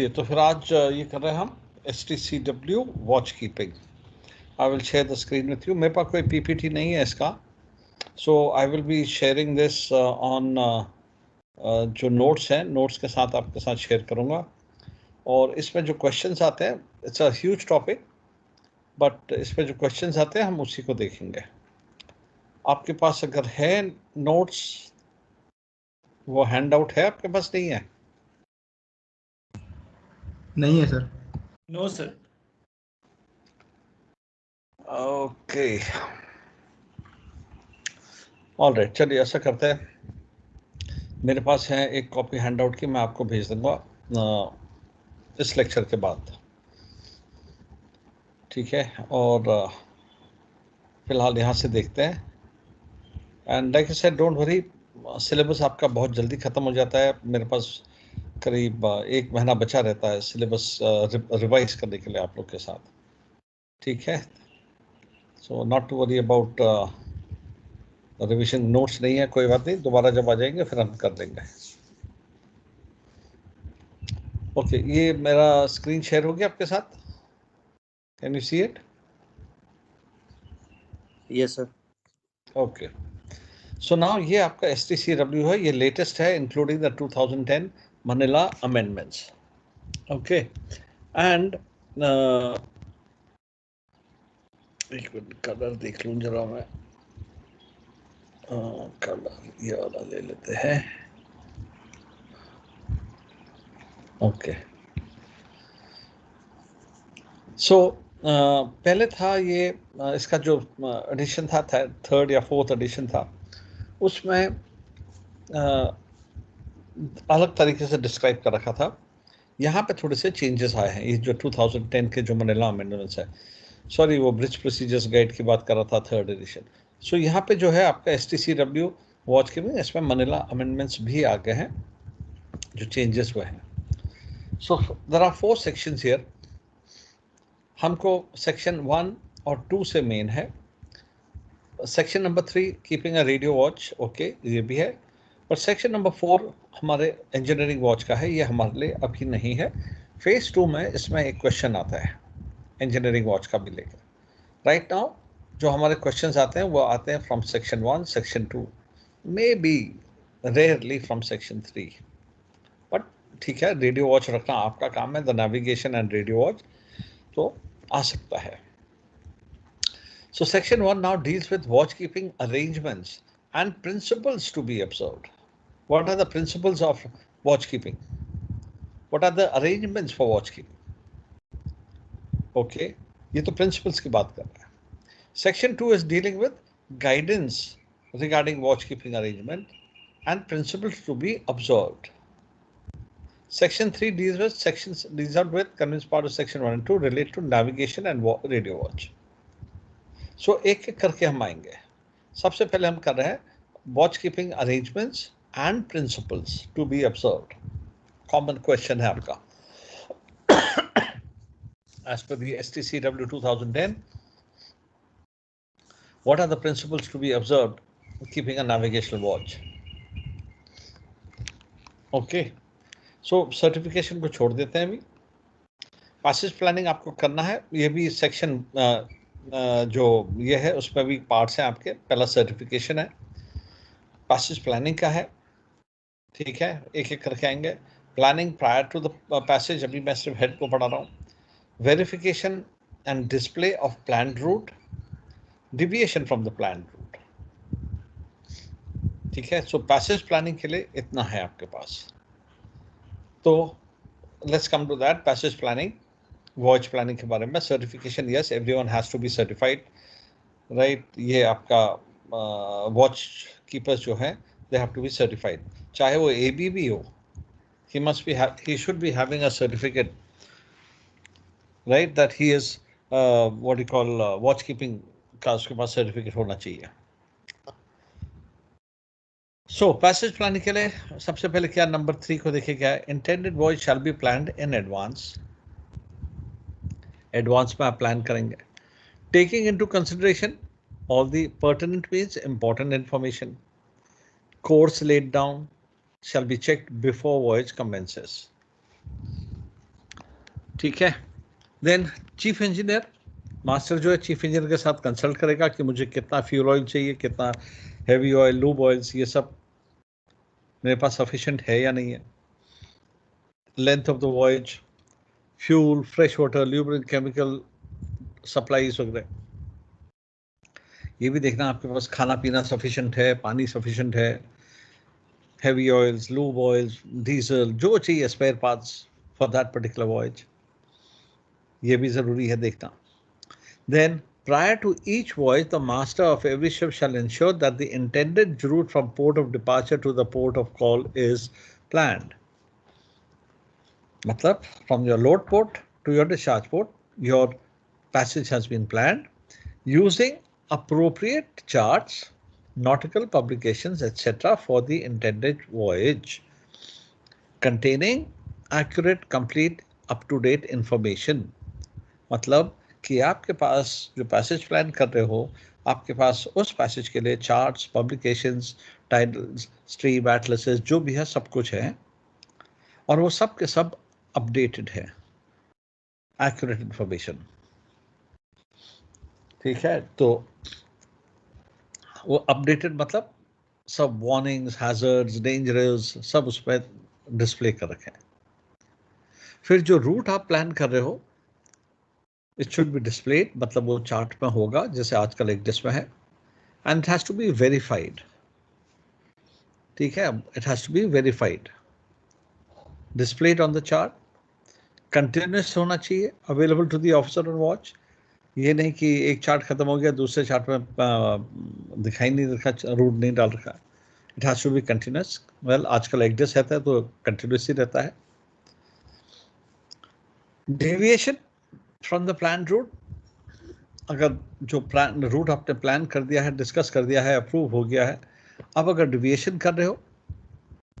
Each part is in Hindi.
ये तो फिर आज ये कर रहे हैं हम STCW Watchkeeping. I will share the screen with you. मेरे पास कोई PPT नहीं है इसका, so I will be sharing this on जो नोट्स हैं, नोट्स के साथ आपके साथ शेयर करूँगा. और इसमें जो क्वेश्चंस आते हैं, it's a huge topic, but इसमें जो क्वेश्चंस आते हैं हम उसी को देखेंगे. आपके पास अगर है नोट्स, वो हैंड आउट है आपके पास? नहीं है? नहीं है sir. No sir. Okay, alright, चलिए ऐसा करते हैं. मेरे पास है एक कॉपी हैंड आउट की, मैं आपको भेज दूंगा इस लेक्चर के बाद, ठीक है? और फिलहाल यहाँ से देखते हैं. And like I said, don't worry, syllabus आपका बहुत जल्दी ख़त्म हो जाता है. मेरे पास करीब 1 महीना बचा रहता है सिलेबस रिवाइज करने के लिए आप लोग के साथ, ठीक है? So not to worry about revision. Notes नहीं है, कोई बात नहीं, दोबारा जब आ जाएंगे फिर हम कर देंगे. ओके, ये मेरा स्क्रीन शेयर हो गया आपके साथ. Can you see it? Yes sir. Okay, so now ये आपका STCW है, ये लेटेस्ट है, including the 2010 Manila amendments. Okay, and एक मिनट, कलर देख लूँ जरा मैं. कलर ये वाला ले लेते हैं. ओके, सो पहले था ये इसका जो एडिशन था, थर्ड या फोर्थ एडिशन था, उसमें अलग तरीके से डिस्क्राइब कर रखा था. यहाँ पे थोड़े से चेंजेस आए हैं. ये जो 2010 के जो मनीला अमेंडमेंट्स है, सॉरी वो ब्रिज प्रोसीजर्स गाइड की बात कर रहा था, थर्ड एडिशन. सो यहाँ पे जो है आपका STCW वॉचकीपिंग, इसमें मनीला अमेंडमेंट्स भी आ गए हैं जो चेंजेस हुए हैं. So there are 4 sections here. हमको सेक्शन 1 और 2 से मेन है. Section number 3 keeping a radio watch, okay, ये भी है. पर सेक्शन नंबर 4 हमारे इंजीनियरिंग वॉच का है, ये हमारे लिए अभी नहीं है. फेज 2 में इसमें एक क्वेश्चन आता है इंजीनियरिंग वॉच का भी लेकर. राइट नाउ जो हमारे क्वेश्चंस आते हैं वो आते हैं from section 1, section 2, may be rarely from section 3. But ठीक है, रेडियो वॉच रखना आपका काम है, the navigation and radio watch, तो आ सकता है. So section 1 now deals with watchkeeping arrangements and principles to be observed. What are the principles of watchkeeping? What are the arrangements for watchkeeping? Okay, ये तो principles की बात कर रहा है. Section 2 is dealing with guidance regarding watchkeeping arrangement and principles to be observed. Section 3 deals with convenience part of section 1 and 2 relate to navigation and radio watch. सो एक एक करके हम आएंगे. सबसे पहले हम कर रहे हैं watch keeping arrangements and principles to be observed. Common question है आपका. As per the STCW 2010, what are the principles to be observed keeping a navigational watch? Okay, so certification को छोड़ देते हैं अभी. पैसेज प्लानिंग आपको करना है, ये भी सेक्शन जो ये है उसमें भी पार्ट्स हैं आपके. पहला सर्टिफिकेशन है, पैसेज प्लानिंग का है, ठीक है, एक एक करके आएंगे. Planning prior to the passage, अभी मैं सिर्फ हेड को पढ़ा रहा हूँ. Verification and display of planned route, deviation from the planned route, ठीक है. सो पैसेज प्लानिंग के लिए इतना है आपके पास. तो let's come to that. Passage planning, watch planning के बारे में. Certification, yes, everyone has to be certified, right. ये आपका वॉच कीपर्स जो है, they have to be certified, चाहे वो ABB हो. he should be having a certificate, right, that he is what you call watch keeping का उसके पास सर्टिफिकेट होना चाहिए. सो पैसेज प्लानिंग के लिए सबसे पहले क्या, नंबर 3 को देखिए क्या है. Intended watch shall be planned in advance. Advance में आप प्लान करेंगे. Taking into consideration all the pertinent means important information. Course laid down shall be checked before voyage commences. ठीक है। देन चीफ इंजीनियर, मास्टर जो है चीफ इंजीनियर के साथ कंसल्ट करेगा कि मुझे कितना फ्यूल ऑयल चाहिए, कितना हैवी ऑयल, लूब ऑयल्स, ये सब मेरे पास सफिशिएंट है या नहीं है, length of the voyage, fuel, fresh water, lubricant, chemical supplies वगैरह, ये भी देखना आपके पास खाना पीना सफिशिएंट है, पानी सफिशिएंट है, heavy oils, lube oils, diesel, जो चाहिए spare parts for that particular voyage, ये भी जरूरी है देखना। Then, prior to each voyage, the master of every ship shall ensure that the intended route from port of departure to the port of call is planned. Matlab, from your load port to your discharge port, your passage has been planned using appropriate charts, nautical publications, etc. for the intended voyage, containing accurate, complete, up-to-date information. मतलब कि आपके पास जो पैसेज प्लान कर रहे हो, आपके पास उस पैसेज के लिए charts, publications, titles, stream atlases, जो भी है सब कुछ है, और वो सब के सब अपडेटेड है, एक्यूरेट इंफॉर्मेशन। ठीक है, तो वो अपडेटेड मतलब सब वार्निंग्स, हैजर्ड्स, डेंजर्स सब उस पर डिस्प्ले कर रखे हैं। फिर जो रूट आप प्लान कर रहे हो, इट शुड बी डिस्प्लेड, मतलब वो चार्ट में होगा जैसे आजकल एक डिस्प्ले है, and it has to be verified. ठीक है, it has to be verified, displayed on the chart, continuous होना चाहिए, available to the officer on watch. ये नहीं कि एक चार्ट खत्म हो गया, दूसरे चार्ट में दिखाई नहीं रखा, रूट नहीं डाल रखा। It has to be continuous. Well, आजकल एक डिस रहता है तो कंटिन्यूस ही रहता है। Deviation from the plan route, अगर जो प्लान रूट आपने प्लान कर दिया है, डिस्कस कर दिया है, अप्रूव हो गया है, अब अगर डेविएशन कर रहे हो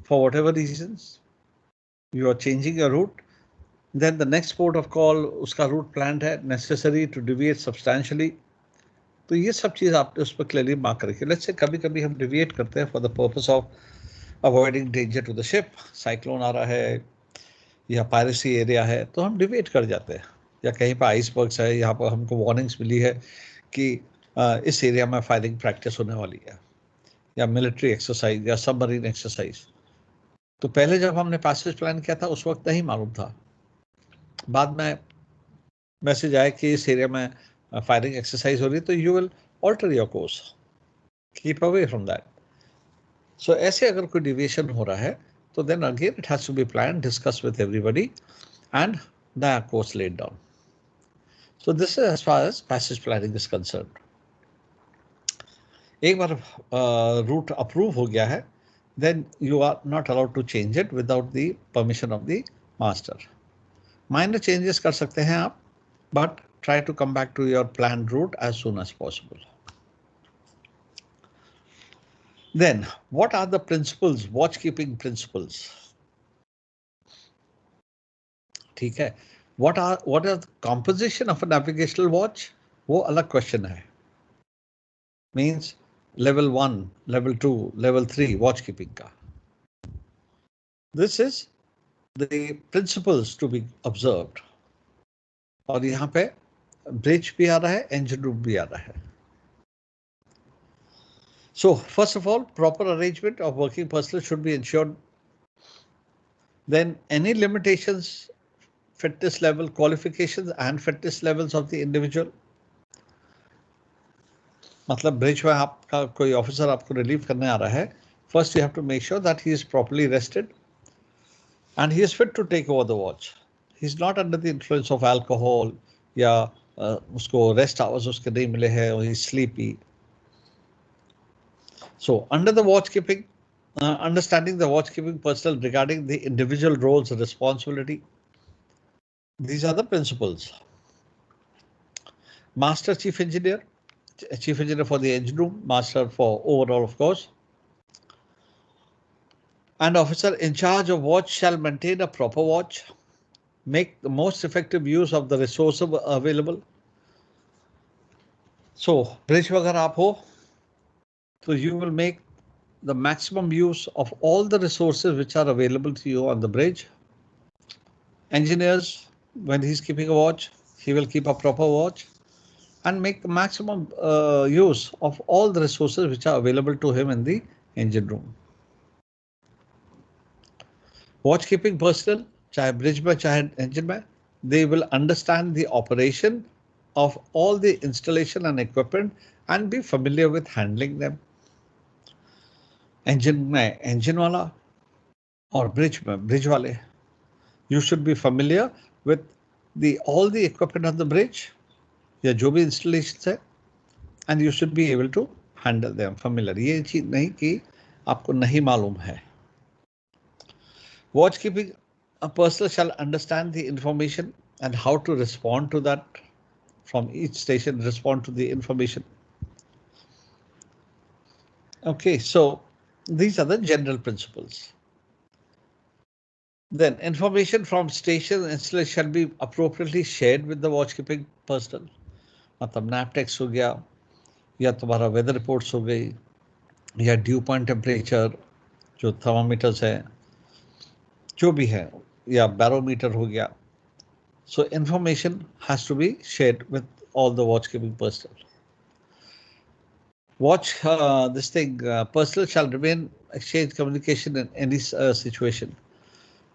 for whatever reasons, you are changing your route, then the next port of call उसका रूट प्लान है, necessary to deviate substantially, तो ये सब चीज़ आपने उस पर क्लियरली मार्क करके, लेट्स से कभी कभी हम डिविएट करते हैं for the purpose of avoiding danger to the ship, cyclone आ रहा है या पायरेसी एरिया है, तो हम डिविएट कर जाते हैं, या कहीं पर आइसबर्ग्स है, यहाँ पर हमको वार्निंग्स मिली है कि इस एरिया में फायरिंग प्रैक्टिस होने वाली है, या मिलिट्री एक्सरसाइज या सबमरीन एक्सरसाइज। तो पहले जब हमने पैसेज प्लान किया था उस वक्त नहीं मालूम था, बाद में मैसेज आया कि इस एरिया में फायरिंग एक्सरसाइज हो रही है, तो you will alter your course, keep away from that. So ऐसे अगर कोई डिविएशन हो रहा है तो then again it has to be plan, discuss with everybody and नया course laid down. So this is as far as passage planning is concern. एक बार रूट अप्रूव हो गया है, then you are not allowed to change it without the permission of the master. Minor changes कर सकते हैं आप, but try to come back to your planned route as soon as possible. Then, what are the principles, watchkeeping principles? ठीक है, what is the composition of a navigational watch? वो अलग question है. Means level 1, level 2, level 3 watchkeeping का. This is the principles to be observed. और यहाँ पे ब्रिज भी आ रहा है, engine room भी आ रहा है. So, first of all, proper arrangement of working personnel should be ensured. Then any limitations, fitness level, qualifications and fitness levels of the individual. मतलब ब्रिज में आपका कोई ऑफिसर आपको रिलीव करने आ रहा है, first you have to make sure that he is properly rested and he is fit to take over the watch. He is not under the influence of alcohol या उसको rest hours उसके नहीं मिले हैं, or he is sleepy. So, under the watchkeeping, understanding the watchkeeping personnel regarding the individual roles and responsibility. These are the principles. Master Chief Engineer for the engine room, Master for overall, of course. And officer in charge of watch shall maintain a proper watch, make the most effective use of the resources available. So, bridge अगर आप हो, so you will make the maximum use of all the resources which are available to you on the bridge. Engineers, When he's keeping a watch, he will keep a proper watch and make the maximum use of all the resources which are available to him in the engine room. Watch keeping personnel, चाहे bridge में चाहे engine में, they will understand the operation of all the installation and equipment and be familiar with handling them. Engine में engine वाला और bridge में bridge वाले. You should be familiar with all the equipment on the bridge या जो भी installations है, and you should be able to handle them familiar. ये चीज नहीं कि आपको नहीं मालूम है. Watch keeping, a person shall understand the information and how to respond to that from each station, respond to the information. Okay, so these are the general principles. Then information from station installation shall be appropriately shared with the watchkeeping personnel. मतलब नैप टेक्स्ट हो गया या तुम्हारा वेदर रिपोर्ट्स हो गई या ड्यू पॉइंट टेम्परेचर जो थर्मामीटर्स है जो भी है या बैरोमीटर हो गया. So information has to be shared with all the watchkeeping personnel. Personnel shall remain exchange communication in any situation.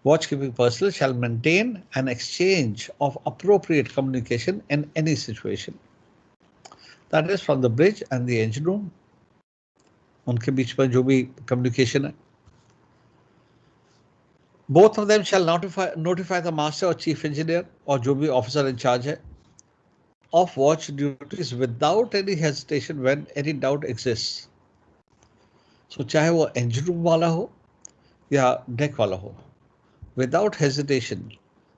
Watchkeeping personnel shall maintain an exchange of appropriate communication in any situation. That is from the bridge and the engine room. उनके बीच में जो भी communication है. Both of them shall notify the master or chief engineer or जो भी officer in charge है of watch duties without any hesitation when any doubt exists. So चाहे वो engine room वाला हो या deck वाला हो, without hesitation,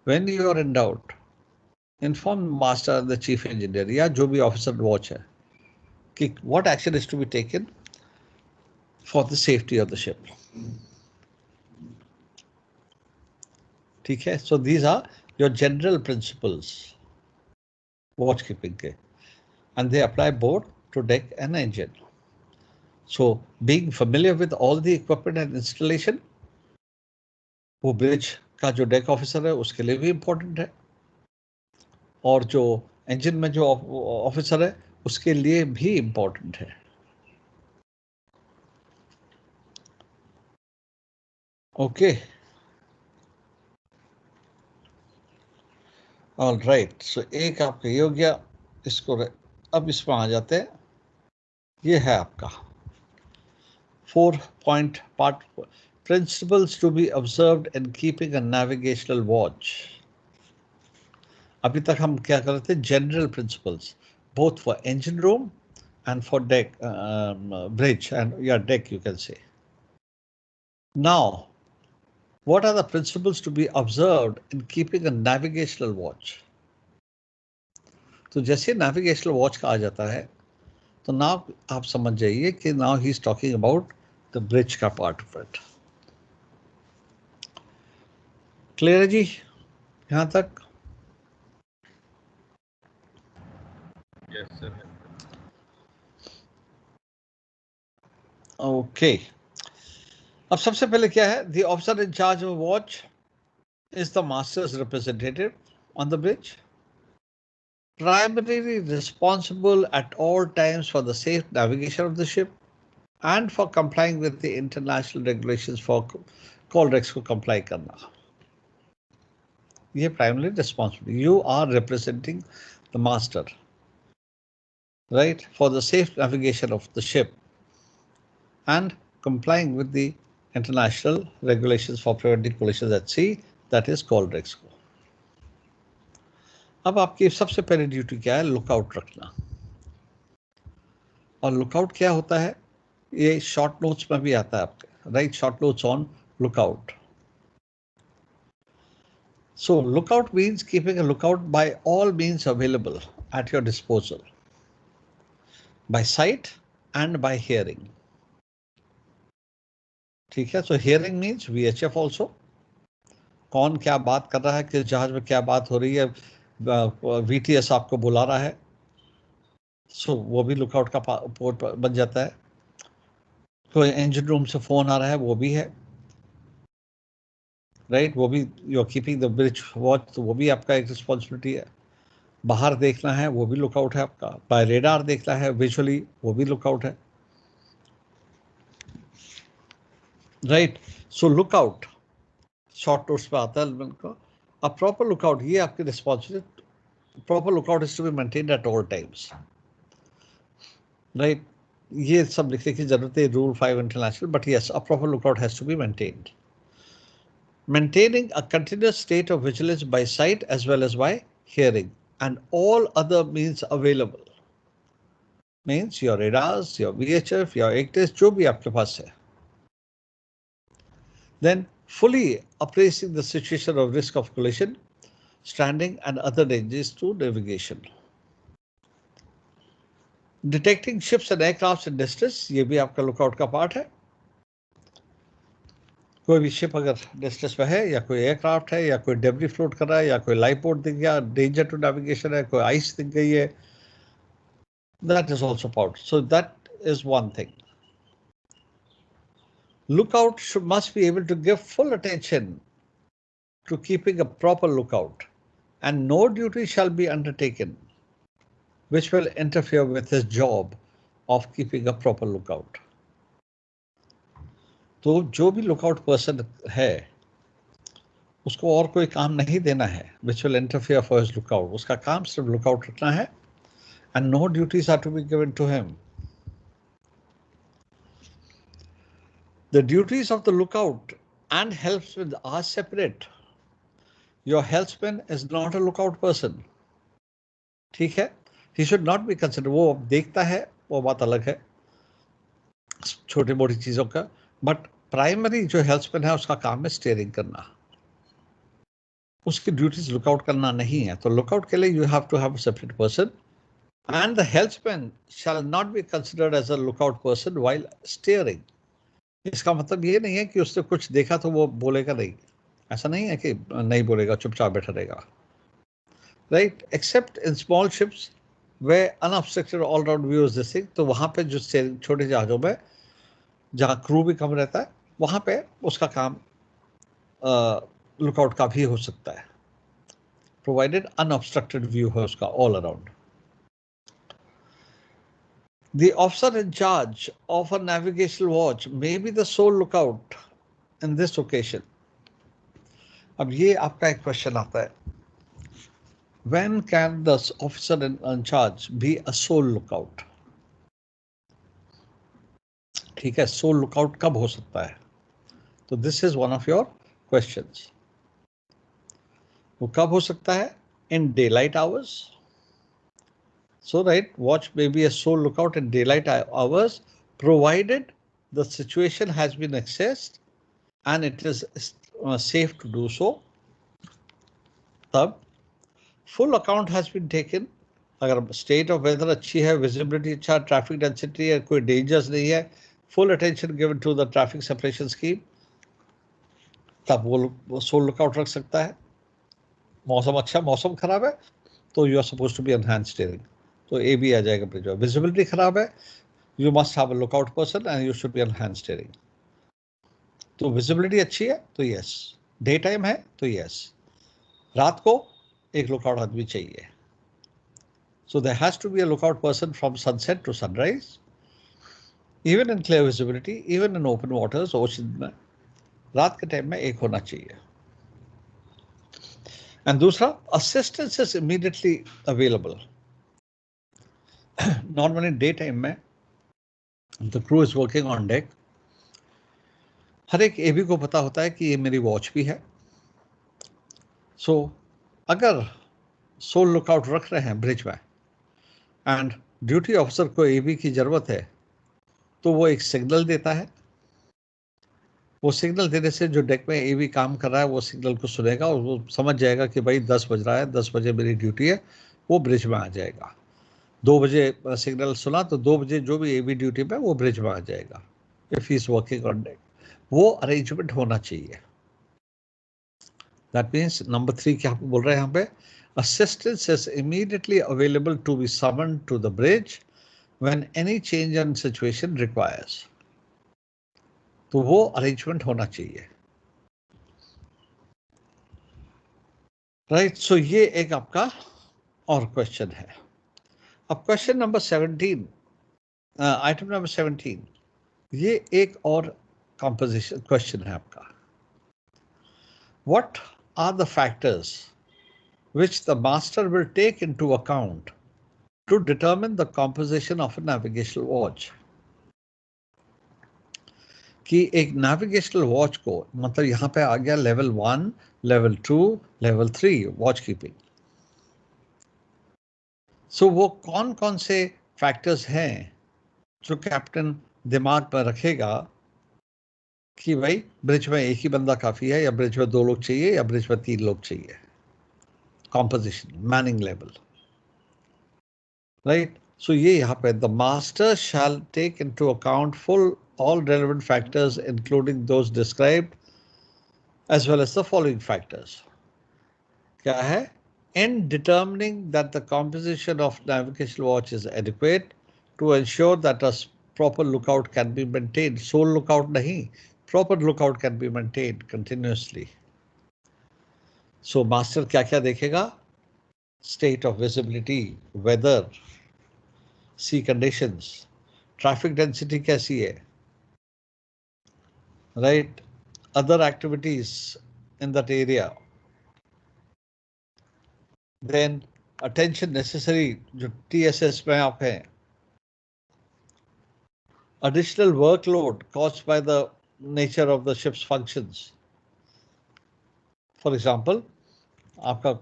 when you are in doubt, inform the master and the chief engineer या जो भी officer watch है कि what action is to be taken for the safety of the ship. ठीक है, so these are your general principles watchkeeping के, and they apply both to deck and engine. So being familiar with all the equipment and installation, वो bridge का जो deck officer है उसके लिए भी important है और जो engine में जो officer है उसके लिए भी important है. Okay. All right. So एक आपका ये हो गया, इसको अब इसमें आ जाते हैं. ये है आपका 4-point part, principles to be observed in keeping a navigational watch. अभी तक हम क्या कर रहे थे? General principles, both for engine room and for deck, bridge and deck you can say. Now, what are the principles to be observed in keeping a navigational watch? तो जैसे navigational watch का आ जाता है तो now आप समझ जाइए कि now he is talking about the bridge का part of it. Clear है जी यहाँ तक? Yes, sir. Okay. अब सबसे पहले क्या है? The officer in charge of a watch is the master's representative on the bridge, primarily responsible at all times for the safe navigation of the ship and for complying with the international regulations for call regs को comply करना. ये primarily responsible. You are representing the master, right, for the safe navigation of the ship and complying with the international regulations for preventing collisions at sea, that is call regs को. अब आपकी सबसे पहली ड्यूटी क्या है? लुकआउट रखना. और लुकआउट क्या होता है? ये शॉर्ट नोट्स में भी आता है आपके, right? Short notes on lookout. So lookout means keeping a lookout by all means available at your disposal, by sight and by hearing. ठीक है, so hearing means VHF also. कौन क्या बात कर रहा है, किस जहाज में क्या बात हो रही है, VTS आपको बुला रहा है, so वो भी लुकआउट का पोर्ट बन जाता है. कोई इंजन रूम से फोन आ रहा है, वो भी है. राइट, वो भी you are keeping the bridge watch, तो वो भी आपका एक रिस्पॉन्सिबिलिटी है। बाहर देखना है वो भी लुकआउट है आपका, बाय रेडार देखना है विजुअली वो भी लुकआउट है, right. So lookout short notes पे आता है को अ प्रॉपर लुकआउट, ये आपकी responsibility, proper lookout is to be maintained at all times, right. ये सब लिखने की जरूरत है rule 5 international, but yes a proper lookout has to be maintained. Maintaining a continuous state of vigilance by sight as well as by hearing and all other means available, means your radars, your VHF, your ECTS, जो भी आपके पास है। Then fully appraising the situation of risk of collision, stranding and other dangers to navigation. Detecting ships and aircrafts in distress, ये भी आपका लुकआउट का पार्ट है। कोई भी शिप अगर डिस्ट्रेस में है या कोई एयरक्राफ्ट है या कोई डेब्री फ्लोट कर रहा है या कोई लाइफ बोट दिख गया, डेंजर टू नेविगेशन है, कोई आइस दिख गई है, that is also part. So that is one thing. Lookout must be able to give full attention to keeping a proper lookout, and no duty shall be undertaken which will interfere with his job of keeping a proper lookout. तो जो भी लुकआउट पर्सन है उसको और कोई काम नहीं देना है which will interfere for his lookout, उसका काम सिर्फ लुकआउट रखना है, and no duties are to be given to him. The duties of the lookout and helpsman are separate. Your helpsman is not a lookout person. ठीक है, he should not be considered, वो देखता है वो बात अलग है छोटी मोटी चीजों का, बट प्राइमरी जो हेल्पसमैन है उसका काम है स्टीयरिंग करना, उसकी ड्यूटीज लुकआउट करना नहीं है। तो लुकआउट के लिए you have to have a separate person, and the helmsman shall not be considered as a lookout person while steering. इसका मतलब ये नहीं है कि उसने कुछ देखा तो वो बोलेगा नहीं, ऐसा नहीं है कि नहीं बोलेगा, चुपचाप बैठा रहेगा, right. Accept in small ships way unobstructed all round view is this thing, तो वहां पे जो छोटे जहाजों में जहाँ क्रू भी कम रहता है वहां पे उसका काम लुकआउट का भी हो सकता है, प्रोवाइडेड अनऑब्स्ट्रक्टेड व्यू है उसका all around. The officer in charge of a navigational watch may be the sole lookout in this occasion. अब ये आपका एक क्वेश्चन आता है, when can the officer in charge be a sole lookout? ठीक है, sole lookout कब हो सकता है? तो this is one of your questions. वो कब हो सकता है? In daylight hours. So right, watch may be a sole lookout in daylight hours provided the situation has been assessed and it is safe to do so. तब full account has been taken, अगर स्टेट ऑफ वेदर अच्छी है, विजिबिलिटी अच्छा, ट्रैफिक डेंसिटी है, कोई डेंजर्स नहीं है, full attention given to the traffic separation scheme, तब वो सोल लुकआउट रख सकता है। मौसम अच्छा, मौसम खराब है तो you are suppose to be enhance steering, तो ए भी आ जाएगा ब्रिज। विजिबिलिटी खराब है, you must have a lookout person and you should be enhance steering. तो विजिबिलिटी अच्छी है तो यस, डे टाइम है तो यस, रात को एक लुकआउट आदमी चाहिए। So there has to be a lookout person from sunset to sunrise, even in clear visibility, even in open waters, ocean में रात के टाइम में एक होना चाहिए। And दूसरा, assistance is immediately available. Normally daytime में the crew is working on deck, हर एक एबी को पता होता है कि ये मेरी वॉच भी है। So अगर सोल लुकआउट रख रहे हैं ब्रिज में एंड ड्यूटी ऑफिसर को एबी की जरूरत है तो वो एक सिग्नल देता है, वो सिग्नल देने से जो डेक में एवी काम कर रहा है वो सिग्नल को सुनेगा और वो समझ जाएगा कि भाई 10 बज रहा है, 10 बजे मेरी ड्यूटी है, वो ब्रिज में आ जाएगा। 2 बजे सिग्नल सुना तो 2 बजे जो भी एवी ड्यूटी में वो ब्रिज में आ जाएगा if he is working on deck. वो अरेंजमेंट होना चाहिए। दैट मीन्स नंबर 3 क्या बोल रहे हैं यहाँ पे, assistance is immediately available to be summoned to the bridge when any change in situation requires. तो वो अरेंजमेंट होना चाहिए। राइट, सो ये एक आपका और क्वेश्चन है. अब क्वेश्चन नंबर 17, आइटम नंबर 17, ये एक और कंपोजिशन क्वेश्चन है आपका. What are the factors which the master will take into account to determine the composition of a navigational watch. कि एक नेविगेशनल वॉच को, मतलब यहाँ पे आ गया level 1, level 2, level 3 watch keeping. So वो कौन कौन से फैक्टर्स हैं जो कैप्टन दिमाग पर रखेगा कि भाई ब्रिज में एक ही बंदा काफी है, या ब्रिज में 2 लोग चाहिए, या ब्रिज में 3 लोग चाहिए. Composition, Manning level, right. So ये यहाँ पे the master shall take into account all relevant factors including those described as well as the following factors. क्या है? In determining that the composition of navigational watch is adequate to ensure that a proper lookout can be maintained. Sole lookout नहीं, proper lookout can be maintained continuously. So master क्या क्या देखेगा? State of visibility, weather, sea conditions, traffic density कैसी है, right, other activities in that area, then attention necessary जो TSS में आप हैं, additional workload caused by the nature of the ship's functions. For example, आपका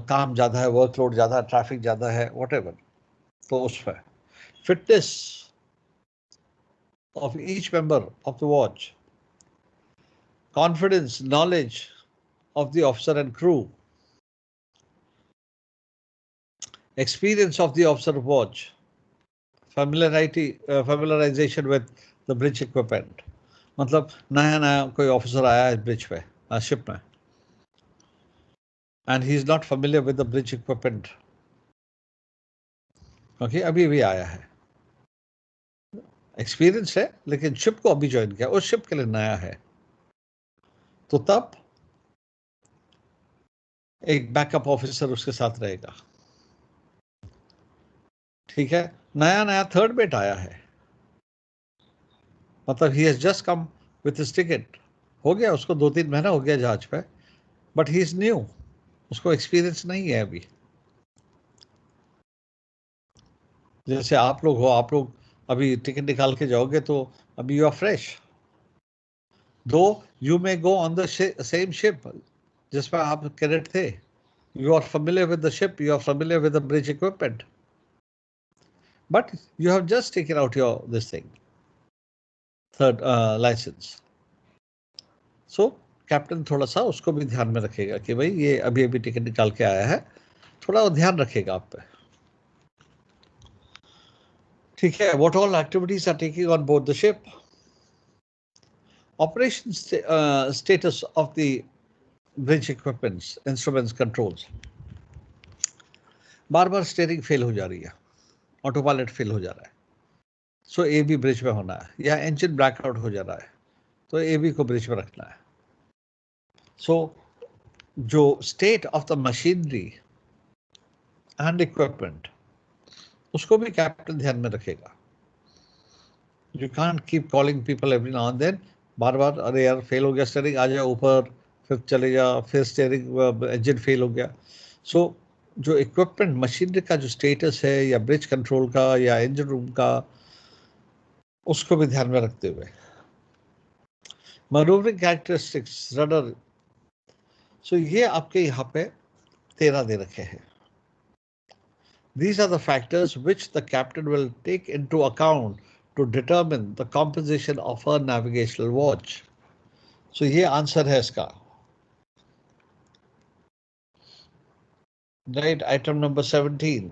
काम ज़्यादा है, वर्कलोड ज़्यादा है, ट्रैफिक ज़्यादा है, whatever, तो उस पर fitness of each member of the watch, confidence, knowledge of the officer and crew, experience of the officer of watch, familiarization with the bridge equipment. मतलब नया नया कोई ऑफिसर आया है ब्रिज पे, शिप में, and he is not familiar with the bridge equipment, क्योंकि अभी अभी आया है. एक्सपीरियंस है लेकिन शिप को अभी ज्वाइन किया, उस शिप के लिए नया है, तो तब एक बैकअप ऑफिसर उसके साथ रहेगा. ठीक है, नया नया थर्ड मेट आया है, मतलब he has just come with his ticket, हो गया उसको 2-3 महीना हो गया जहाज पे, बट ही इज न्यू, उसको एक्सपीरियंस नहीं है अभी. जैसे आप लोग हो, आप लोग अभी टिकट निकाल के जाओगे तो अभी you are fresh, though you may go on the same ship जिसमें आप कैडेट थे, you are familiar with the ship, you are familiar with the bridge equipment, but you have just taken out your this thing, third license. So captain थोड़ा सा उसको भी ध्यान में रखेगा कि भाई ये अभी अभी टिकट निकाल के आया है, थोड़ा ध्यान रखेगा आप पे. ठीक है, what all activities are taking on board the ship, operation status of the bridge equipments, instruments, controls. Bar bar steering fail हो जा रही है, ऑटो पायलट फेल हो जा रहा है, सो ए बी ब्रिज में होना है, या इंजन ब्लैकआउट हो जा रहा है तो ए बी को ब्रिज में रखना है. सो जो state of the machinery and equipment, उसको भी कैप्टन ध्यान में रखेगा. You can't keep calling people every now and then, बार बार अरे यार फेल हो गया स्टीयरिंग, आ जा ऊपर, फिर चले जा, फिर स्टीयरिंग इंजन फेल हो गया. सो जो इक्विपमेंट मशीनरी का जो स्टेटस है, या ब्रिज कंट्रोल का, या इंजन रूम का, उसको भी ध्यान में रखते हुए. मैनूवरिंग कैरेक्टरिस्टिक्स, रडर, सो ये आपके यहाँ पे 13 दे रखे हैं. These are the factors which the captain will take into account to determine the composition of a navigational watch. So ये आंसर है इसका. Right, item number 17.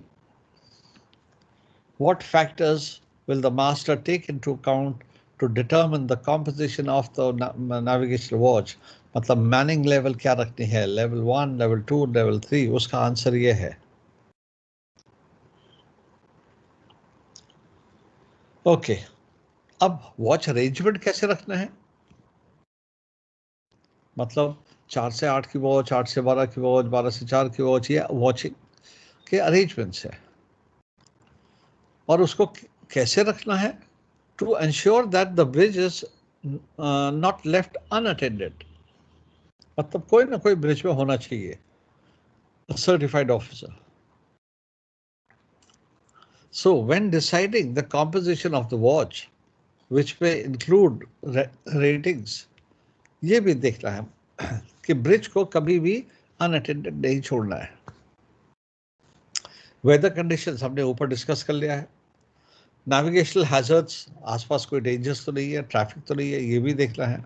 What factors will the master take into account to determine the composition of the navigational watch? मतलब मैनिंग लेवल क्या रखनी है, लेवल 1, लेवल 2, लेवल 3, उसका आंसर ये है. ओके, अब वॉच अरेंजमेंट कैसे रखना है, मतलब 4 से 8 की वॉच, 8 से 12 की वॉच, 12 से 4 की वॉच, ये वॉचिंग के अरेंजमेंट्स है। और उसको कैसे रखना है? To ensure that the bridge is not left unattended, मतलब कोई ना कोई ब्रिज में होना चाहिए, certified officer. So when deciding the composition of the watch, which may include ratings, ये भी देखना है कि ब्रिज को कभी भी अनअटेंडेड नहीं छोड़ना है। वेदर कंडीशंस हमने ऊपर डिस्कस कर लिया है। नेविगेशनल हैजर्ड्स, आसपास कोई डेंजर्स तो नहीं है, ट्रैफिक तो नहीं है, ये भी देखना है।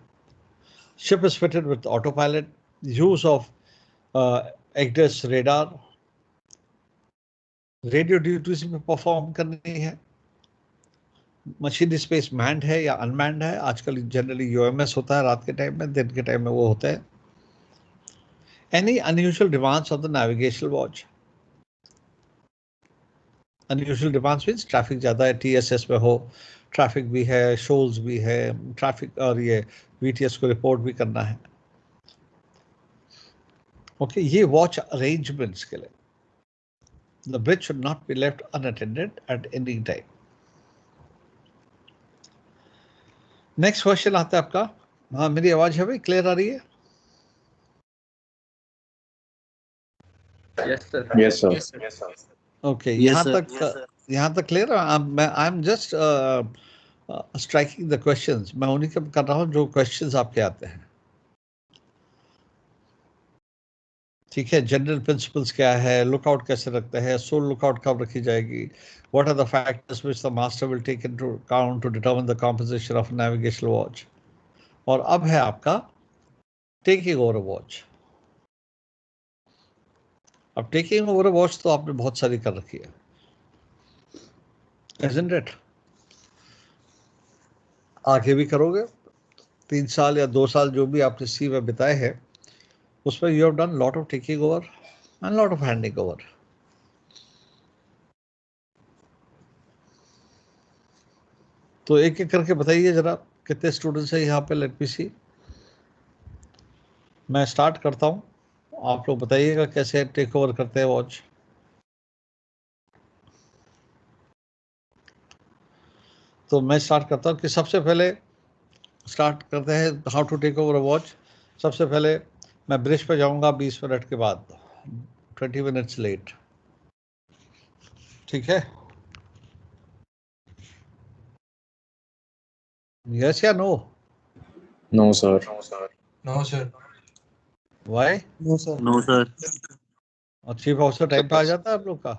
Ship is fitted with auto pilot, use of ECDIS radar, radio duties में परफॉर्म करनी है। मशीन स्पेस मैंड है या अनमैंड है? आजकल जनरली यूएमएस होता है रात के टाइम में, दिन के टाइम में वो होता है। Any unusual demands of the navigational watch, unusual demands means traffic ज़्यादा है, टीएसएस में हो, ट्रैफिक भी है, शोल्स भी है, ट्रैफिक, और ये वीटीएस को रिपोर्ट भी करना है। ओके, ये वॉच अरेंजमेंट्स के लिए। The bridge should not be left unattended at any time. Next question आता है आपका। हाँ, मेरी आवाज है भाई, क्लियर आ रही है? Yes, sir. Yes, sir. Yes, sir. Okay, Yes, sir. यहाँ तक क्लियर है। I am just striking the questions, मैं उन्हीं के कर रहा हूँ जो क्वेश्चंस आपके आते हैं। ठीक है, जनरल प्रिंसिपल्स क्या है, लुकआउट कैसे रखते हैं, सोल लुकआउट कब रखी जाएगी, what are the factors which the master will take into account to determine the composition of navigational watch. और अब है आपका टेकिंग ओवर वॉच। अब टेकिंग ओवर वॉच तो आपने बहुत सारी कर रखी है, isn't it? आगे भी करोगे। 3 साल या 2 साल जो भी आपने सी में बिताए हैं, उसमें you have done lot of taking over and lot of handing over. तो एक एक करके बताइए जरा, कितने स्टूडेंट्स हैं यहाँ पे? लेट मी सी। मैं स्टार्ट करता हूँ, आप लोग बताइएगा कैसे टेक ओवर करते हैं वॉच। तो मैं स्टार्ट करता हूँ कि सबसे पहले स्टार्ट करते हैं how to take over watch. सबसे पहले मैं ब्रिज पे जाऊंगा 20 मिनट के बाद, 20 मिनट्स लेट। ठीक है, यस या no? No, sir. No, sir. Why? No, sir. No, sir. और चीफ ऑफिसर टाइम पे आ जाता है आप लोग का?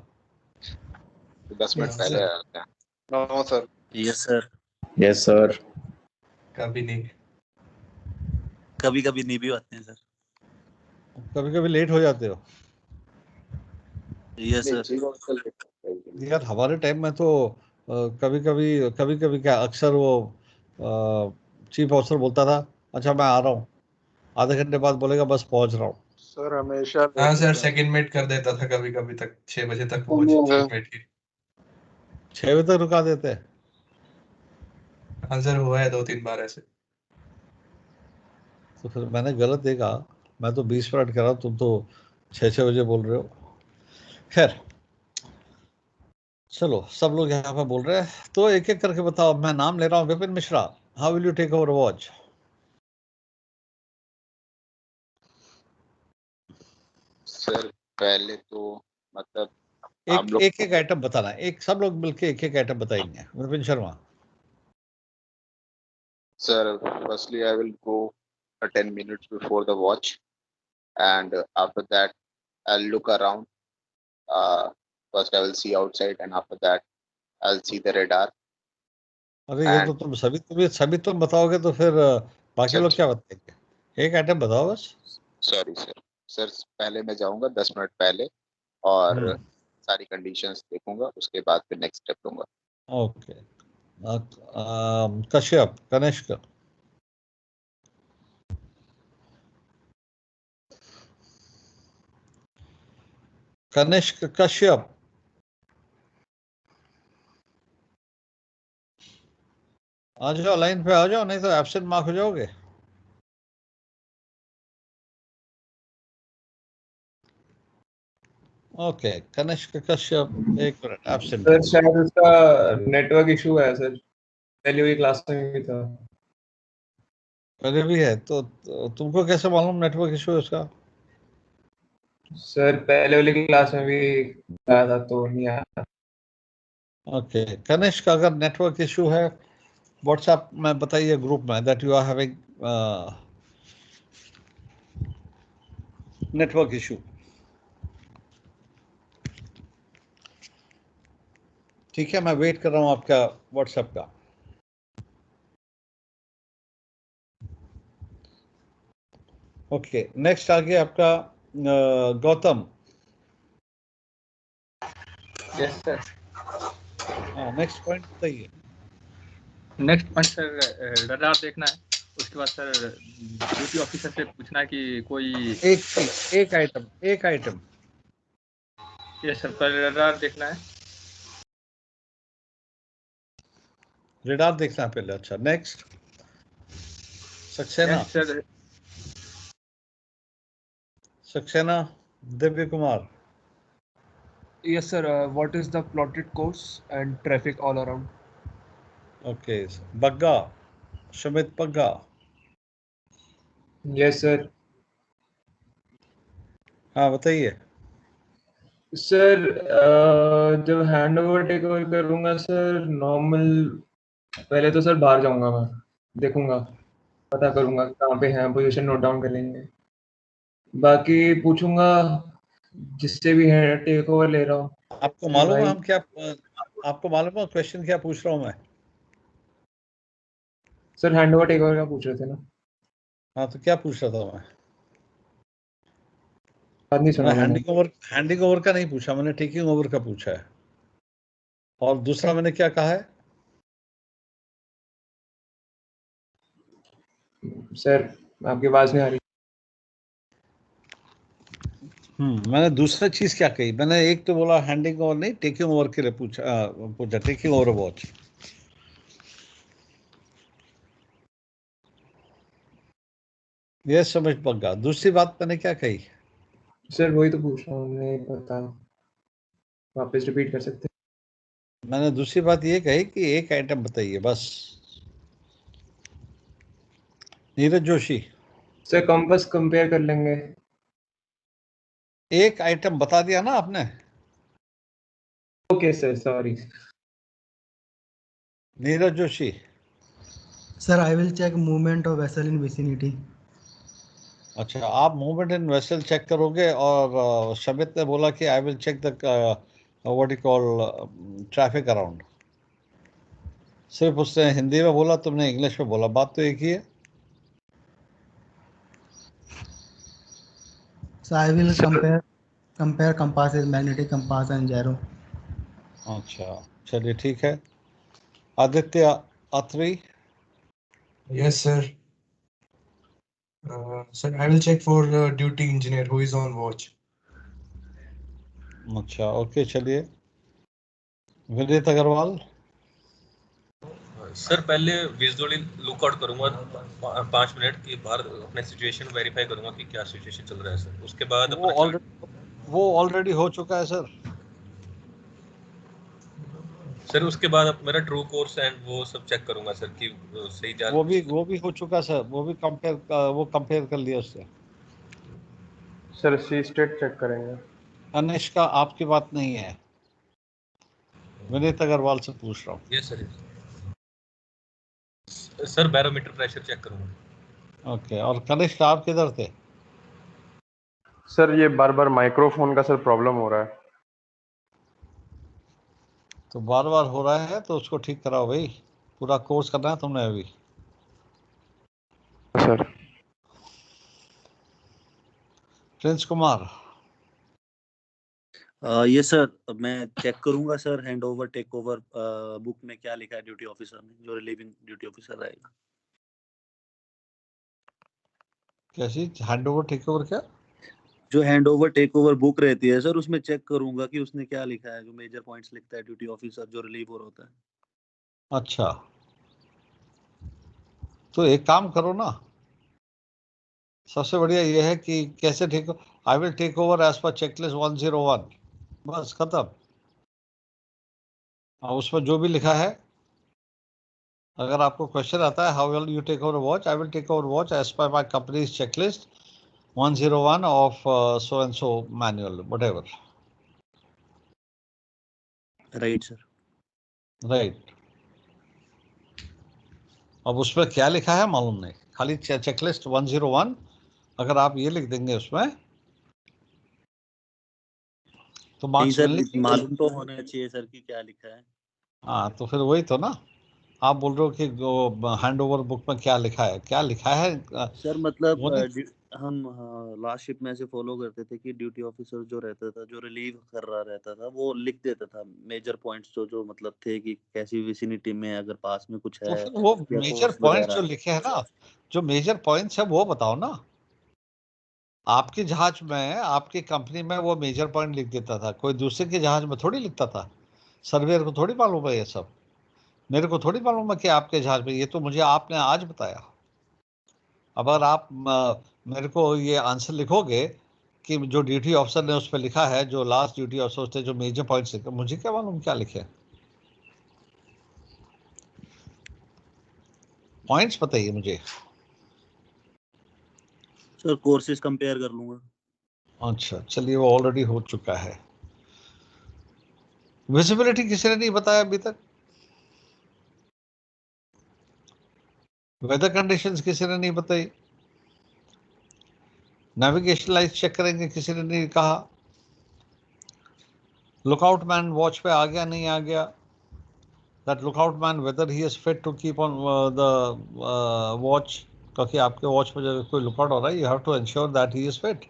10 मिनट पहले आते हैं। No sir. Yes, sir. Yes, sir. कभी नहीं। कभी कभी नहीं भी आते हैं सर। कभी कभी लेट हो जाते हो? Yes, sir. यार हमारे टाइम में तो कभी कभी क्या, अक्सर वो चीफ ऑफिसर बोलता था अच्छा मैं आ रहा हूँ, आधे घंटे बाद बोलेगा बस पहुंच रहा हूँ। सर हमेशा हाँ सर, सेकंड मेट कर देता था कभी कभी तक 6 बजे तक पहुंच मेट की। 6 बजे तक रुका देते हैं? हाँ सर, हुआ है 2-3 बार ऐसे। तो फिर मैंने गलत देखा, मैं तो 20 मिनट कर रहा हूँ, तुम तो 6 बजे बोल रहे हो। खैर चलो, सब लोग यहाँ पे बोल रहे हैं, तो एक एक करके बताओ। मैं नाम ले रहा हूँ, Vipin Mishra, how will you take over watch? Sir पहले तो मतलब एक एक आइटम बताना, एक सब लोग मिलके एक एक आइटम बताएंगे। Vipin Sharma. Sir, firstly, I will go 10 minutes before the watch, and after that, I'll look around. First, I will see outside, and after that, I'll see the radar. अरे ये तो तुम सभी तुम बताओगे तो फिर बाकी लोग क्या बताएंगे? एक आइटम बताओ बस। Sorry sir. सर पहले मैं जाऊंगा 10 मिनट पहले और सारी कंडीशंस देखूंगा, उसके बाद फिर नेक्स्ट स्टेप लूंगा। ओके, कश्यप, कनिष्क। कनिष्क कश्यप, आ जाओ, लाइन पे आ जाओ, नहीं तो एब्सेंट मार्क हो जाओगे। ओके, कनिष्क कश्यप, एक मिनट, एब्सेंट। सर शायद उसका नेटवर्क इशू है सर, पहले वही क्लास में भी था। पहले भी है तो तुमको कैसे मालूम नेटवर्क इशू है उसका? सर पहले वाली क्लास में भी आया था तो नहीं आया। ओके, कनिष्क अगर नेटवर्क इशू है व्हाट्सएप में बताइए ग्रुप में that you are having network issue. ठीक है, मैं वेट कर रहा हूं आपका व्हाट्सएप का। ओके, नेक्स्ट आ गया आपका Gautam. Yes sir. Next point बताइए। नेक्स्ट पॉइंट सर रडार देखना है, उसके बाद सर ड्यूटी ऑफिसर से पूछना है कि कोई एक आइटम। यस सर, पहले रडार देखना है। रेडार देखना है पहले। अच्छा, next Saxena. Next sir Saxena Divya Kumar. Yes, sir. What is the plotted course and traffic all around? Okay, Bagga, Sumit Bagga. Yes sir. हाँ बताइए। सर जब हैंड ओवर टेक ओवर करूंगा सर, नॉर्मल पहले तो सर बाहर जाऊंगा, मैं देखूंगा, पता करूंगा कहाँ पे है, पोजीशन नोट डाउन कर लेंगे। बाकी पूछूंगा जिससे भी है टेक ओवर ले रहा हूँ। आपको मालूम है भाई हम क्या, आपको मालूम है क्वेश्चन क्या पूछ रहा हूँ मैं? Sir hand over take over का पूछ रहे थे ना? हाँ तो क्या पूछ रहा था मैं? बात नहीं सुना मैं मैंने। हैंडिंग ओवर का नहीं पूछा, मैंने टेकिंग ओवर का पूछा है। और दूसरा मैंने क्या कहा है? सर आपकी आवाज नहीं आ रही। मैंने दूसरा चीज क्या कही? मैंने एक तो बोला हैंडिंग ओवर नहीं, टेकिंग ओवर के लिए पूछा टेकिंग ओवर वॉच। ये समझ पक्का। दूसरी बात मैंने क्या कही? सर वही तो पूछ रहा हूँ, नहीं पता, वापस रिपीट कर सकते हैं? मैंने दूसरी बात ये कही कि एक आइटम बताइए बस। Neeraj Joshi. Sir compass compare कर लेंगे। एक आइटम बता दिया ना आपने। Okay sir, sorry. Neeraj Joshi. Sir, I will check movement of vessel in vicinity. अच्छा, आप मूवमेंट इन वेसल चेक करोगे, और शमित ने बोला कि I will check the what you call traffic around. सिर्फ उसने हिंदी में बोला, तुमने इंग्लिश में बोला, बात तो एक ही है। So I will compare compasses, magnetic compass and gyro. अच्छा चलिए ठीक है। आदित्य अत्री। Yes, sir. Sir, I will check for duty engineer who is on watch. अच्छा ओके, चलिए। विनीत अग्रवाल। सर पहले विजुअली लुकआउट करूंगा 5 मिनट के बाहर, अपने सिचुएशन वेरीफाई करूंगा कि क्या सिचुएशन चल रहा है सर। उसके बाद वो ऑलरेडी हो चुका है सर। सर उसके बाद अब मेरा ट्रू कोर्स एंड वो सब चेक करूंगा सर कि सही जा। वो भी हो चुका सर, वो भी कंपेयर कर लिया उससे। सर सी स्टेट चेक करेंगे। अनिष्का आपकी बात नहीं है, विनीत अग्रवाल से पूछ रहा हूँ। Yes sir. Sir barometer pressure check करूंगा। ओके, और कनिष्का आप किधर थे? सर ये बार बार माइक्रोफोन का सर प्रॉब्लम हो रहा है। तो बार बार हो रहा है तो उसको ठीक कराओ भाई, पूरा कोर्स करना है तुमने अभी। सर प्रिंस कुमार। ये सर मैं चेक करूंगा sir hand over take over book में क्या लिखा है ड्यूटी ऑफिसर ने, जो रिलीविंग ड्यूटी ऑफिसर रहेगा। कैसी हैंड ओवर टेक ओवर? क्या जो hand over take over book रहती है सर, उसमें चेक करूंगा कि उसने क्या लिखा है, जो मेजर पॉइंट्स लिखता है ड्यूटी ऑफिसर जो रिलीव हो रहा होता है। अच्छा, तो एक काम करो ना, सबसे बढ़िया ये है कि कैसे take, I will take over as पर चेकलिस्ट 101। बस खत्म। अब उसमें जो भी लिखा है, अगर आपको क्वेश्चन आता है how will you take over watch, I will take over watch as पर my company's checklist 101 of so and so manual whatever. Right sir. Right. अब उसमें क्या लिखा है मालूम नहीं, खाली चेकलिस्ट 101 अगर आप ये लिख देंगे उसमें तो नहीं मार्क्स सर, मिलने। मालूम तो होना चाहिए सर कि क्या लिखा है। हाँ तो फिर वही तो ना, आप बोल रहे हो कि हैंड ओवर बुक में क्या लिखा है, क्या लिखा है सर मतलब वो नहीं। हम लास्ट शिफ्ट में ऐसे फॉलो करते थे कि ड्यूटी ऑफिसर जो रहता था, जो रिलीव कर रहा रहता था, वो लिख देता था मेजर पॉइंट्स जो जो मतलब थे कि कैसी विसिनिटी में अगर पास में कुछ तो है फिर वो या मेजर कोर्स पॉइंट्स जो वगैरह। लिखे हैं ना, जो मेजर पॉइंट्स है वो बताओ ना। आपके जहाज में, आपकी कंपनी में वो मेजर पॉइंट लिख देता था, कोई दूसरे के जहाज में थोड़ी लिखता था। सर्वेयर को थोड़ी मालूम है ये सब, मेरे को थोड़ी मालूम है कि आपके जहाज में, ये तो मुझे आपने आज बताया। अब अगर आप मेरे को ये आंसर लिखोगे कि जो ड्यूटी ऑफिसर ने उस पर लिखा है, जो लास्ट ड्यूटी ऑफिसर थे जो मेजर पॉइंट्स लिखे, मुझे क्या मालूम क्या लिखे। पॉइंट्स बताइए मुझे। सर कोर्सेज कंपेयर कर लूंगा। अच्छा चलिए, वो ऑलरेडी हो चुका है। विजिबिलिटी किसी ने नहीं बताया अभी तक। वेदर कंडीशंस किसी ने नहीं बताई। नेविगेशन लाइट चेक करेंगे किसी ने नहीं कहा। लुकआउट मैन वॉच पे आ गया नहीं आ गया। That lookout man whether he is fit to keep on the watch, क्योंकि आपके वॉच में जब कोई लुकआउट हो रहा है, you have to ensure that he is fit.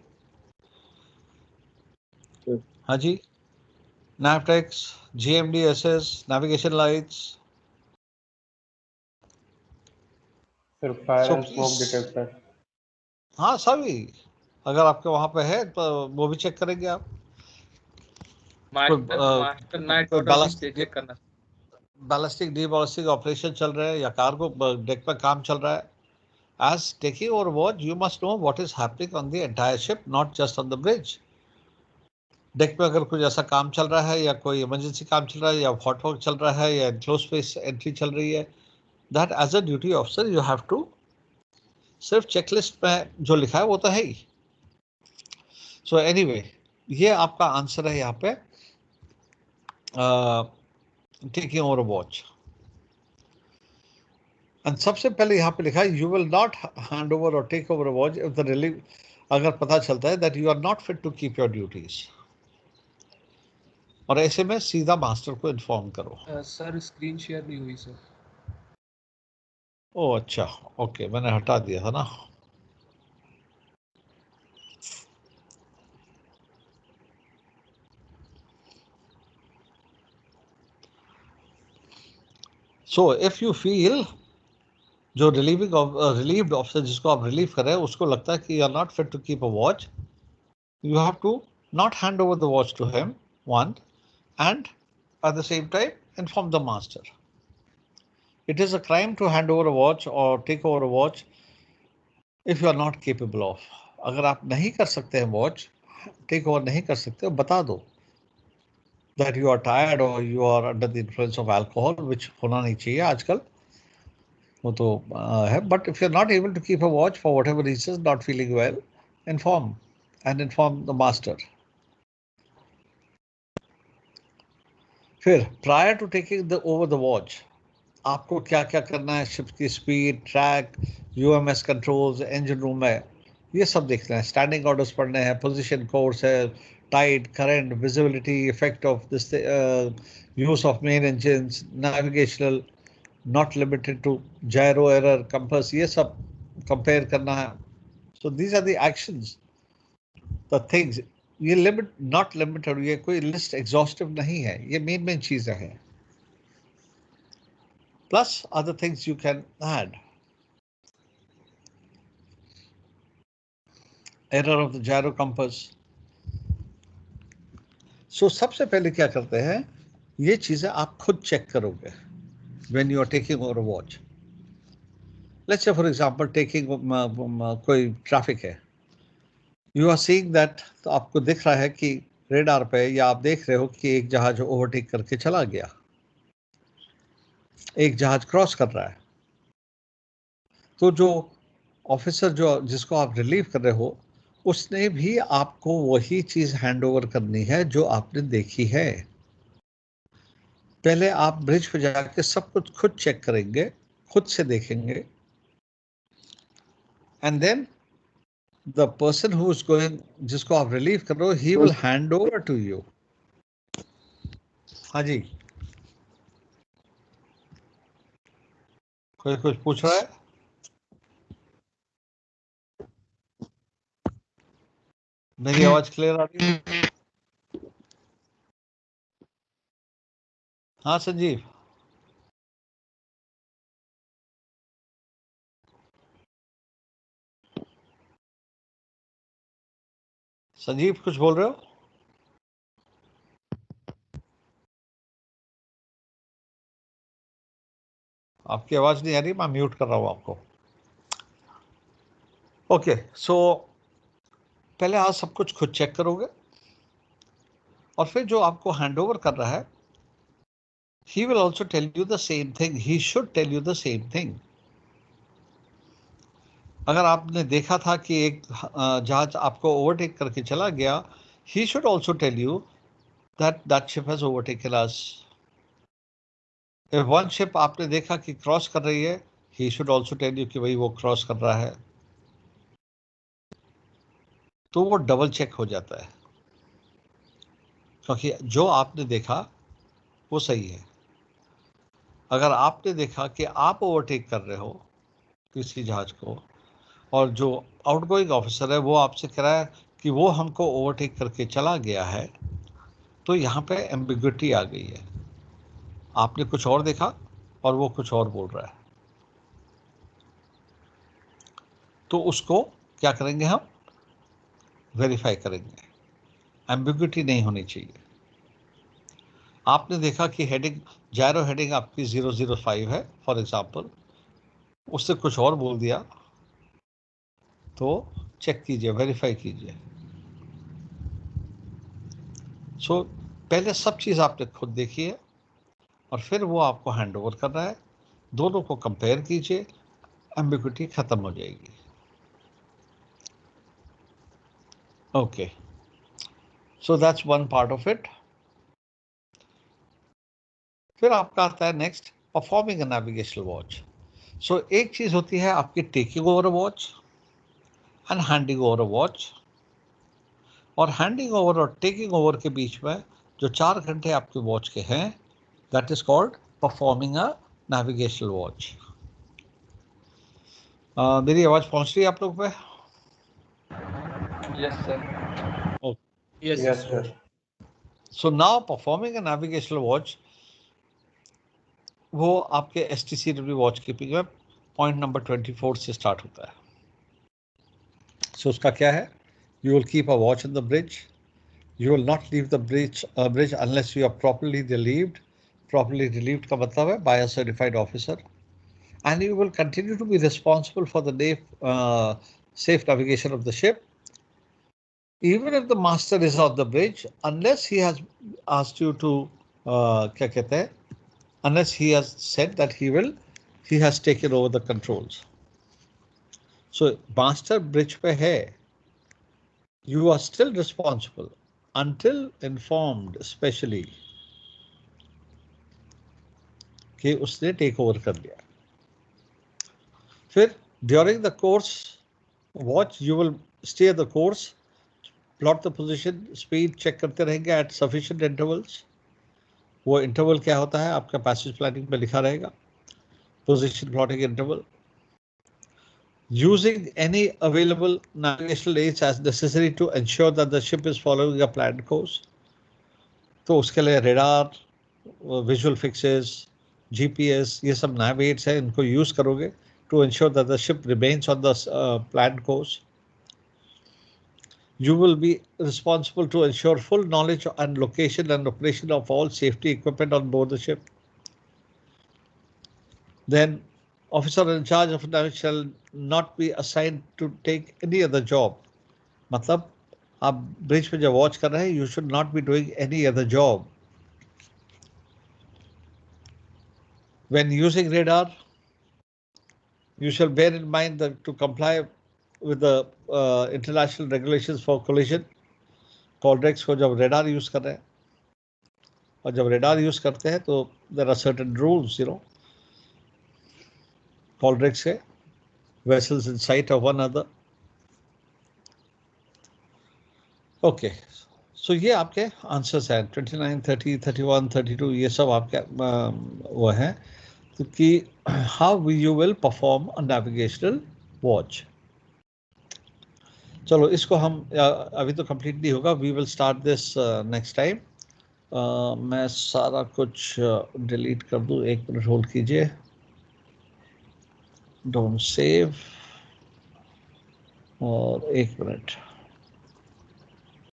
हाँ जी। Navtex, GMDSS, navigation lights. Sir fire so and smoke please, detector. हाँ सभी अगर आपके वहाँ पे है तो वो भी चेक करेंगे आप। मास्टर नाइट कोई ऑर्डर भी चेक करना। बैलिस्टिक डीबॉलिस्टिक ऑपरेशन चल रहे हैं या कार्गो डेक पर काम चल रहा है, as taking over watch you must know what is happening on the entire ship, not just on the bridge. Deck पे अगर कुछ ऐसा काम चल रहा है या कोई इमरजेंसी काम चल रहा है या हॉट वर्क चल रहा है या एनक्लोज स्पेस एंट्री चल रही है, that as a duty officer you have to, सिर्फ चेकलिस्ट में जो लिखा है वो तो है ही। सो एनीवे, ये आपका आंसर है यहाँ पे टेकिंग ओवर वॉच। एंड सबसे पहले यहाँ पे लिखा है you will not hand over और take over watch if the relieve, अगर पता चलता है that you are not fit to keep your duties, और ऐसे में सीधा मास्टर को इन्फॉर्म करो। सर स्क्रीन शेयर नहीं हुई सर। ओ अच्छा, ओके, मैंने हटा दिया था ना। सो इफ यू फील, जो रिलीव्ड ऑफिसर जिसको आप रिलीव कर रहे हैं उसको लगता है कि you are not fit to keep a watch, you have to not hand over the watch to him, one, and at the same time inform the master. It is a crime to hand over a watch or take over a watch if you are not capable of. अगर आप नहीं कर सकते हैं वॉच टेक ओवर नहीं कर सकते, बता दो that you are tired or you are under the influence of alcohol, which होना नहीं चाहिए आजकल, वो तो है। But if you are not able to keep a watch for whatever reason, not feeling well, inform and inform the master. फिर prior to taking the over the watch, आपको क्या क्या करना है, शिप की speed, track, UMS controls, engine room है, ये सब देखना है। स्टैंडिंग ऑर्डर्स पढ़ने हैं, पोजीशन कोर्स है, tide, current, visibility, effect of this use of main engines, navigational, not limited to gyro error, compass, ये सब कंपेयर करना है। So these are the actions, the things. ये लिमिट नॉट लिमिटेड, ये कोई लिस्ट एग्जॉस्टिव नहीं है, ये मेन चीजें हैं, plus other things you can add. Error of the gyro compass. So सबसे पहले क्या करते हैं, ये चीजें आप खुद चेक करोगे when you are taking over a watch. Let's say for example taking कोई ट्रैफिक है, you are seeing that, तो आपको दिख रहा है कि रेडार पे या आप देख रहे हो कि एक जहाज ओवरटेक करके चला गया, एक जहाज क्रॉस कर रहा है, तो जो ऑफिसर जो जिसको आप रिलीव कर रहे हो उसने भी आपको वही चीज हैंड ओवर करनी है जो आपने देखी है। पहले आप ब्रिज पे जाके सब कुछ खुद चेक करेंगे, खुद से देखेंगे, and then the person who is going, जिसको आप रिलीव कर रहे हो, he will hand over to you. हाँ जी, कोई कुछ पूछ रहा है? मेरी आवाज क्लियर आ रही है? हाँ संजीव, संजीव कुछ बोल रहे हो? आपकी आवाज नहीं आ रही, मैं म्यूट कर रहा हूं आपको। ओके, सो पहले आप सब कुछ खुद चेक करोगे और फिर जो आपको हैंडओवर कर रहा है, he will also tell you the same thing, he should tell you the same thing। अगर आपने देखा था कि एक जहाज आपको ओवरटेक करके चला गया, he should also tell you that that ship has overtaken us। if one ship आपने देखा कि क्रॉस कर रही है, he should also tell you कि भाई वो क्रॉस कर रहा है, तो वो डबल चेक हो जाता है, क्योंकि जो आपने देखा वो सही है। अगर आपने देखा कि आप ओवरटेक कर रहे हो किसी जहाज को और जो आउटगोइंग ऑफिसर है वो आपसे कह रहा है कि वो हमको ओवरटेक करके चला गया है, तो यहाँ पे एम्बिग्युइटी आ गई है। आपने कुछ और देखा और वो कुछ और बोल रहा है, तो उसको क्या करेंगे हम? वेरीफाई करेंगे। एम्बिग्युइटी नहीं होनी चाहिए। आपने देखा कि हेडिंग, जायरो हेडिंग आपकी 005 है फॉर एग्जांपल, उससे कुछ और बोल दिया, तो चेक कीजिए, वेरीफाई कीजिए। सो पहले सब चीज़ आपने खुद देखी है और फिर वो आपको हैंड ओवर कर रहा है, दोनों को कंपेयर कीजिए, एम्बिग्युइटी खत्म हो जाएगी। Okay, so that's one part of it. फिर आपका आता है next, performing a navigational watch. So एक चीज़ होती है आपकी taking over a watch and handing over a watch, और हैंडिंग ओवर और टेकिंग ओवर के बीच में जो 4 घंटे आपके वॉच के हैं, that is called performing a navigational watch. मेरी आवाज पहुंच रही है आप लोग पे? Yes sir. Yes sir. So now performing a navigational watch, वो आपके STCW वॉच कीपिंग में पॉइंट नंबर 24 से स्टार्ट होता है। सो उसका क्या है? You will keep a watch in the bridge, you will not leave the bridge unless you are properly relieved। properly relieved का मतलब है by a certified officer, and you will continue to be responsible for the safe navigation of the ship, even if the master is on the bridge, unless he has asked you to क्या कहते हैं, unless he has said that he has taken over the controls। so master bridge पे है, you are still responsible until informed specially कि उसने टेक ओवर कर लिया। फिर during the course watch you will stay the course, plot the position, speed check करते रहेंगे एट सफिशिएंट इंटरवल्स। वो इंटरवल क्या होता है आपका पैसेज प्लानिंग में लिखा रहेगा, position plotting interval. Using any available navigational aids as necessary to ensure that the ship is following a planned course. तो उसके लिए रेडार, विजुअल फिक्सेस, GPS, ये सब nav aids है, इनको यूज करोगे to ensure that the ship remains on the planned course। You will be responsible to ensure full knowledge and location and operation of all safety equipment on board the ship। Then officer in charge of navigation shall not be assigned to take any other job। मतलब आप ब्रिज पे जब वॉच कर रहे हैं, you should not be doing any other job. When using radar, you shall bear in mind that to comply with the international regulations for collision, कॉलरेक्स को जब रेडार यूज कर रहे हैं, और जब रेडार यूज करते हैं तो there are certain rules, you know, COLREGs के vessels in sight of one another. Okay, so ये आपके आंसर्स हैं 29, 30, 31, 32, ये सब आपके वो हैं कि how you will perform a navigational watch. चलो इसको हम अभी तो कंप्लीट नहीं होगा, we will start this next time. मैं सारा कुछ डिलीट कर दूं, 1 मिनट होल्ड कीजिए. डोंट सेव, और 1 मिनट.